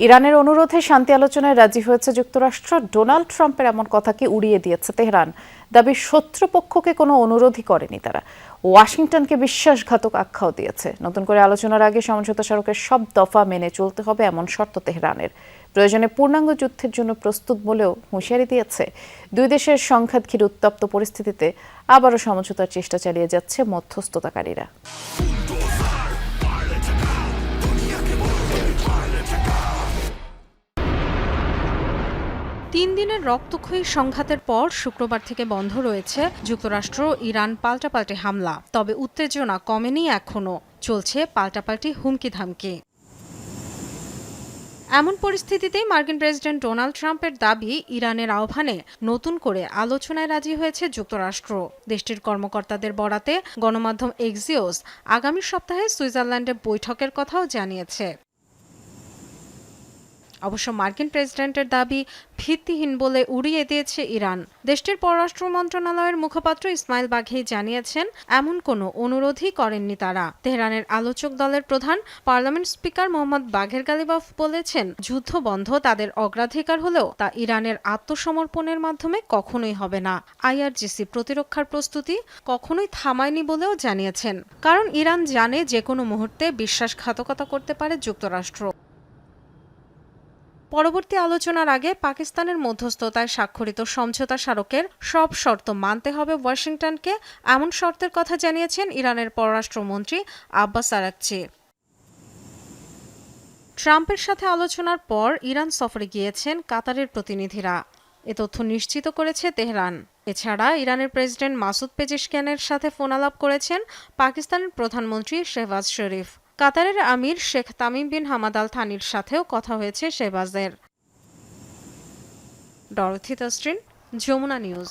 ইরানের অনুরোধে শান্তি আলোচনায় রাজি হয়েছে যুক্তরাষ্ট্র। ডোনাল্ড ট্রাম্পের এমন কথাকে উড়িয়ে দিয়েছে তেহরান। দাবি শত্রুপক্ষকে কোনো অনুরোধই করেনি তারা। ওয়াশিংটনকে বিশ্বাসঘাতক আখ্যাও দিয়েছে। নতুন করে আলোচনার আগে সমঝোতা স্মারকের সব দফা মেনে চলতে হবে এমন শর্ত তেহরানের। প্রয়োজনে পূর্ণাঙ্গ যুদ্ধের জন্য প্রস্তুত বলেও হুঁশিয়ারি দিয়েছে। দুই দেশের সংঘাত ঘিরে উত্তপ্ত পরিস্থিতিতে আবারও সমঝোতার চেষ্টা চালিয়ে যাচ্ছে মধ্যস্থতাকারীরা। 3 দিনের রক্তক্ষয়ী সংঘাতের পর শুক্রবার থেকে বন্ধ রয়েছে যুক্তরাষ্ট্র ইরান পাল্টাপাল্টি হামলা। তবে উত্তেজনা কমেনি এখনও, চলছে পাল্টাপাল্টি হুমকি-ধামকি। এমন পরিস্থিতিতেই মার্কিন প্রেসিডেন্ট ডোনাল্ড ট্রাম্পের দাবি, ইরানের আহ্বানে নতুন করে আলোচনায় রাজি হয়েছে যুক্তরাষ্ট্র। দেশটির কর্মকর্তাদের বরাতে গণমাধ্যম এক্সিওস আগামী সপ্তাহে সুইজারল্যান্ডে বৈঠকের কথাও জানিয়েছে। অবশ্য মার্কিন প্রেসিডেন্টের দাবি ভিত্তিহীন বলে উড়িয়ে দিয়েছে ইরান। দেশটির পররাষ্ট্র মন্ত্রণালয়ের মুখপাত্র ইসমাইল বাঘেই জানিয়েছেন, এমন কোনো অনুরোধই করেননি তারা। তেহরানের আলোচক দলের প্রধান পার্লামেন্ট স্পিকার মোহাম্মদ বাঘের গালিবাফ বলেছেন, যুদ্ধ বন্ধ তাদের অগ্রাধিকার হলেও তা ইরানের আত্মসমর্পণের মাধ্যমে কখনোই হবে না। আইআরজিসি প্রতিরক্ষার প্রস্তুতি কখনোই থামায়নি বলেও জানিয়েছেন, কারণ ইরান জানে যে কোনো মুহূর্তে বিশ্বাসঘাতকতা করতে পারে যুক্তরাষ্ট্র। পরবর্তী আলোচনার আগে পাকিস্তানের মধ্যস্থতায় স্বাক্ষরিত সমঝোতা স্মারকের সব শর্ত মানতে হবে ওয়াশিংটনকে, এমন শর্তের কথা জানিয়েছেন ইরানের পররাষ্ট্রমন্ত্রী আব্বাস আরাকচি। ট্রাম্পের সাথে আলোচনার পর ইরান সফরে গিয়েছেন কাতারের প্রতিনিধিরা। এ তথ্য নিশ্চিত করেছে তেহরান। এছাড়া ইরানের প্রেসিডেন্ট মাসুদ পেজেশকিয়ানের সাথে ফোনালাপ করেছেন পাকিস্তানের প্রধানমন্ত্রী শেহবাজ শরীফ। কাতারের আমির Sheikh Tamim bin Hamad Al থানির সাথেও কথা হয়েছে শেহবাজের। Dorothy Tasrin, Jamuna news.